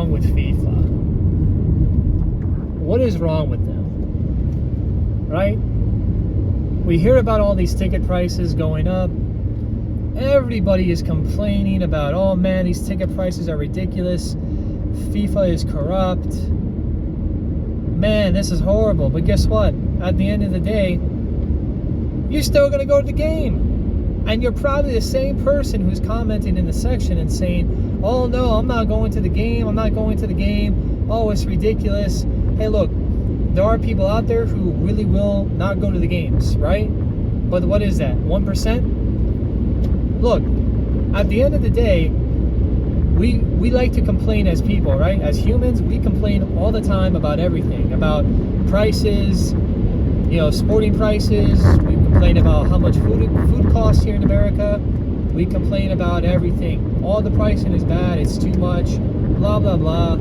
wrong with FIFA? What is wrong with them? Right? We hear about all these ticket prices going up. Everybody is complaining about, oh man, these ticket prices are ridiculous. FIFA is corrupt. Man, this is horrible. But guess what? At the end of the day, you're still going to go to the game. And you're probably the same person who's commenting in the section and saying, oh no, I'm not going to the game. I'm not going to the game. Oh, it's ridiculous. Hey, look, there are people out there who really will not go to the games, right? But what is that? 1%? Look, at the end of the day, we like to complain as people, right? As humans, we complain all the time about everything, about prices, sporting prices. We complain about how much food costs here in America. We complain about everything. All the pricing is bad. It's too much. Blah, blah, blah.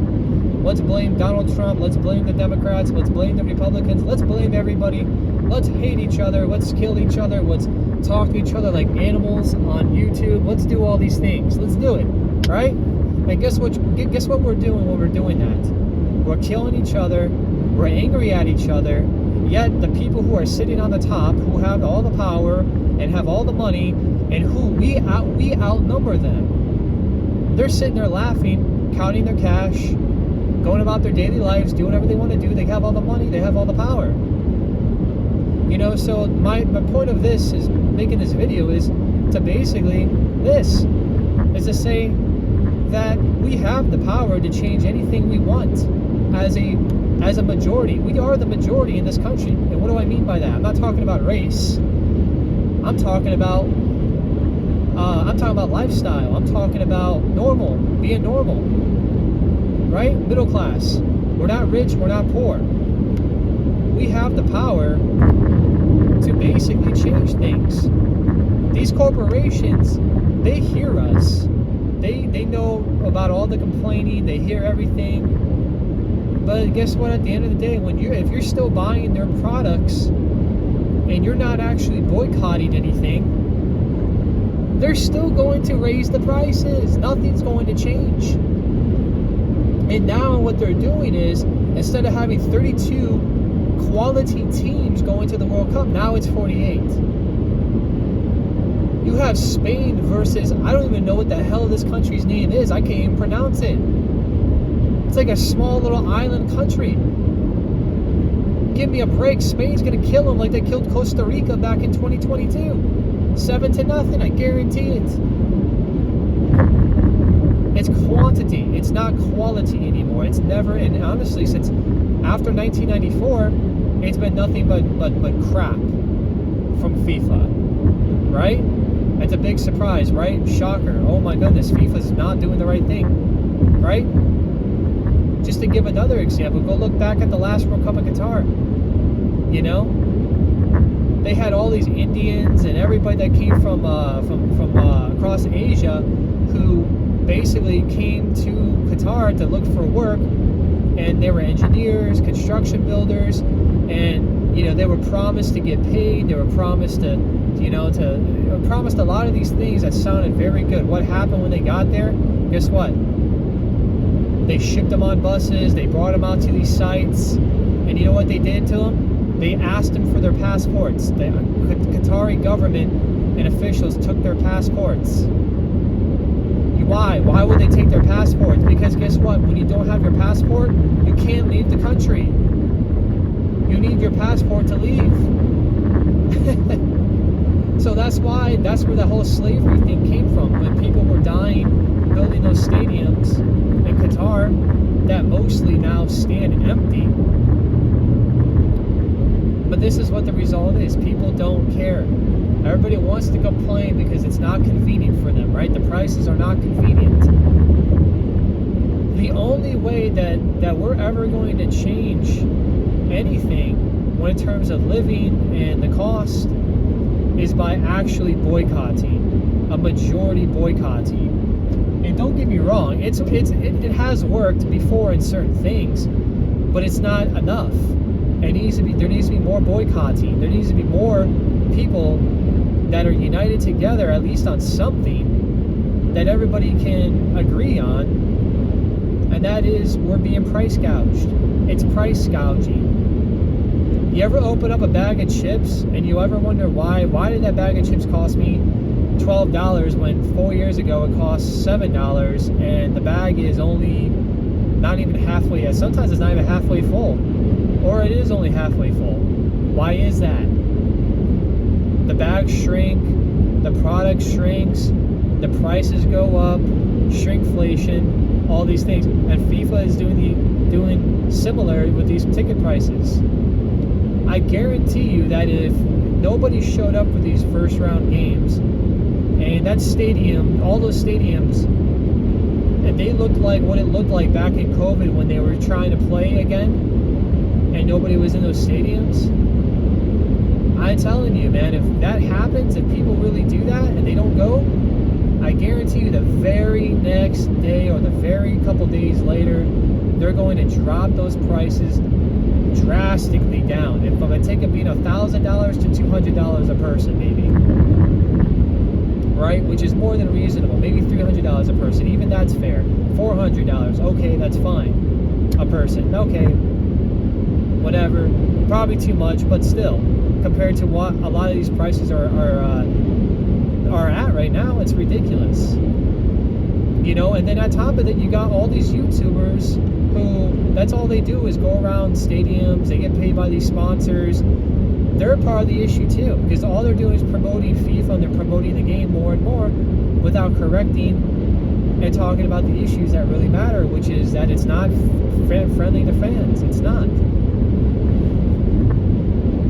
Let's blame Donald Trump. Let's blame the Democrats. Let's blame the Republicans. Let's blame everybody. Let's hate each other. Let's kill each other. Let's talk to each other like animals on YouTube. Let's do all these things. Let's do it, right? And guess what we're doing when we're doing that? We're killing each other. We're angry at each other. Yet the people who are sitting on the top, who have all the power and have all the money, and who we outnumber them, they're sitting there laughing, counting their cash, going about their daily lives, doing whatever they want to do. They have all the money. They have all the power. So my point of this is making this video is to basically to say that we have the power to change anything we want as a majority. We are the majority in this country. And what do I mean by that? I'm not talking about race. I'm talking about lifestyle. I'm talking about being normal. Right? Middle class. We're not rich, we're not poor. We have the power to basically change things. These corporations, they hear us. They know about all the complaining, they hear everything. But guess what? At the end of the day, if you're still buying their products and you're not actually boycotting anything, they're still going to raise the prices. Nothing's going to change. And now what they're doing is, instead of having 32 quality teams going to the World Cup, now it's 48. You have Spain versus, I don't even know what the hell this country's name is. I can't even pronounce it. It's like a small little island country. Give me a break. Spain's going to kill them like they killed Costa Rica back in 2022. 7-0, I guarantee it. It's quantity. It's not quality anymore. It's never, and honestly, since after 1994, it's been nothing but crap from FIFA, right? It's a big surprise, right? Shocker. Oh my goodness, FIFA's not doing the right thing, right? Just to give another example, go look back at the last World Cup in Qatar. They had all these Indians and everybody that came from across Asia who basically came to Qatar to look for work, and they were engineers, construction builders, and they were promised to get paid. They were promised promised a lot of these things that sounded very good. What happened when they got there? Guess what? They shipped them on buses. They brought them out to these sites, and you know what they did to them? They asked them for their passports. The Qatari government and officials took their passports. Why? Why would they take their passports? Because guess what? When you don't have your passport, you can't leave the country. You need your passport to leave. So that's where the whole slavery thing came from. When people were dying building those stadiums in Qatar that mostly now stand empty. But this is what the result is. People don't care. Everybody wants to complain because it's not convenient for them, right? The prices are not convenient. The only way that we're ever going to change anything in terms of living and the cost is by actually boycotting, a majority boycotting. And don't get me wrong, it has worked before in certain things, but it's not enough. There needs to be more boycotting. There needs to be more people that are united together, at least on something that everybody can agree on, and that is we're being price gouged. It's price gouging. You ever open up a bag of chips and you ever wonder why? Why did that bag of chips cost me $12 when 4 years ago it cost $7 and the bag is only not even halfway, sometimes it's not even halfway full, or it is only halfway full. Why is that? The bags shrink, the product shrinks, the prices go up, shrinkflation, all these things, and FIFA is doing similar with these ticket prices. I guarantee you that if nobody showed up for these first round games, and that stadium, all those stadiums, and they looked like what it looked like back in COVID when they were trying to play again, and nobody was in those stadiums. I'm telling you, man, if that happens, if people really do that and they don't go, I guarantee you the very next day or the very couple days later, they're going to drop those prices drastically down. If I'm going to take it being $1,000 to $200 a person, maybe, right? Which is more than reasonable. Maybe $300 a person, even that's fair. $400, okay, that's fine. A person, okay, whatever. Probably too much, but still, compared to what a lot of these prices are at right now, it's ridiculous. You know, and then on top of it, you got all these YouTubers who, that's all they do is go around stadiums, they get paid by these sponsors. They're a part of the issue too, because all they're doing is promoting FIFA and they're promoting the game more and more without correcting and talking about the issues that really matter, which is that it's not friendly to fans. It's not.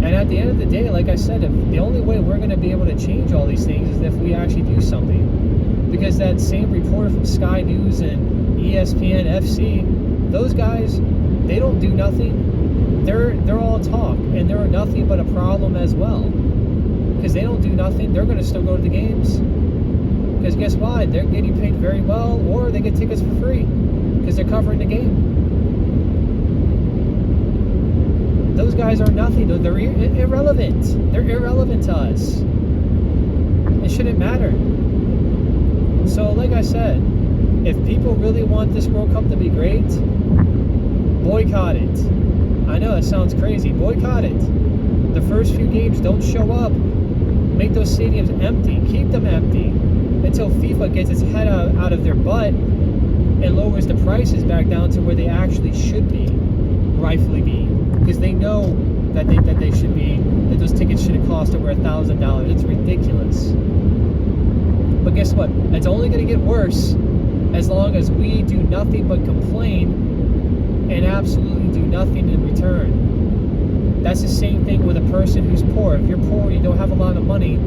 And at the end of the day, like I said, if the only way we're going to be able to change all these things is if we actually do something. Because that same reporter from Sky News and ESPN FC, those guys, they don't do nothing. They're all talk, and they're nothing but a problem as well. Because they don't do nothing, they're going to still go to the games. Because guess what? They're getting paid very well, or they get tickets for free because they're covering the game. Those guys are nothing. They're irrelevant. They're irrelevant to us. It shouldn't matter. So, like I said, if people really want this World Cup to be great, boycott it. I know it sounds crazy. Boycott it. The first few games, don't show up. Make those stadiums empty. Keep them empty until FIFA gets its head out of their butt and lowers the prices back down to where they actually should be, rightfully be. Because they know that they should be, that those tickets should have cost over $1,000. It's ridiculous. But guess what? It's only going to get worse as long as we do nothing but complain and absolutely do nothing in return. That's the same thing with a person who's poor. If you're poor, you don't have a lot of money,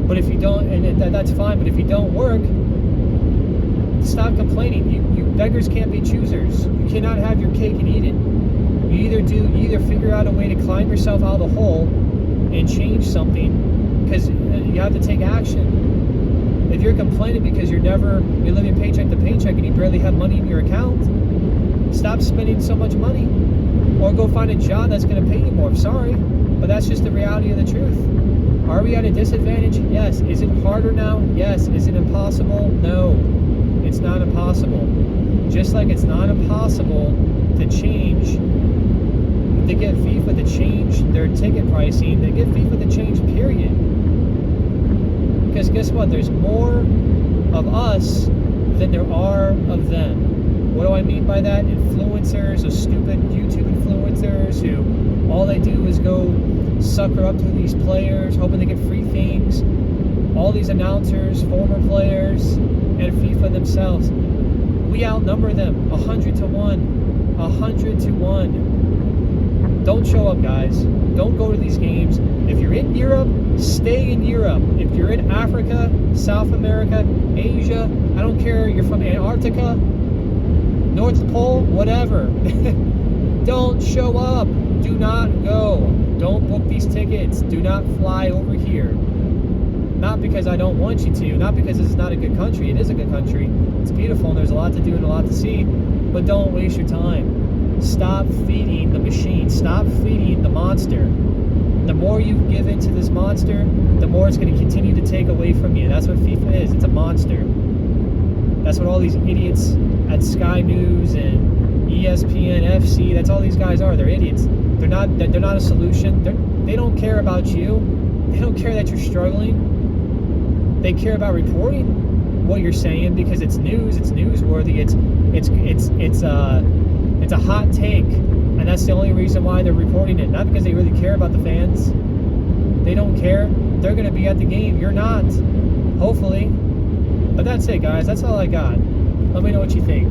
but if you don't, and that's fine, but if you don't work, stop complaining. You beggars can't be choosers. You cannot have your cake and eat it. You either figure out a way to climb yourself out of the hole and change something, because you have to take action. If you're complaining because you're living paycheck to paycheck and you barely have money in your account, stop spending so much money, or go find a job that's going to pay you more. Sorry, but that's just the reality of the truth. Are we at a disadvantage? Yes. Is it harder now? Yes. Is it impossible? No, it's not impossible. Just like it's not impossible to get FIFA to change their ticket pricing, to get FIFA to change, period. Because guess what? There's more of us than there are of them. What do I mean by that? Influencers, those stupid YouTube influencers who all they do is go sucker up to these players, hoping they get free things. All these announcers, former players, and FIFA themselves. We outnumber them 100 to 1. 100 to 1. Don't show up, guys. Don't go to these games. If you're in Europe, stay in Europe. If you're in Africa, South America, Asia, I don't care, you're from Antarctica, North Pole, whatever. Don't show up. Do not go. Don't book these tickets. Do not fly over here. Not because I don't want you to, not because this is not a good country. It is a good country. It's beautiful and there's a lot to do and a lot to see, but don't waste your time. Stop feeding the machine. Stop feeding the monster. The more you give into this monster, the more it's going to continue to take away from you. That's what FIFA is. It's a monster. That's what all these idiots at Sky News and ESPN, FC, that's all these guys are. They're idiots. They're not a solution. They don't care about you. They don't care that you're struggling. They care about reporting what you're saying because it's news. It's newsworthy. It's a hot take, and that's the only reason why they're reporting it. Not because they really care about the fans. They don't care. They're going to be at the game. You're not. Hopefully. But that's it, guys. That's all I got. Let me know what you think.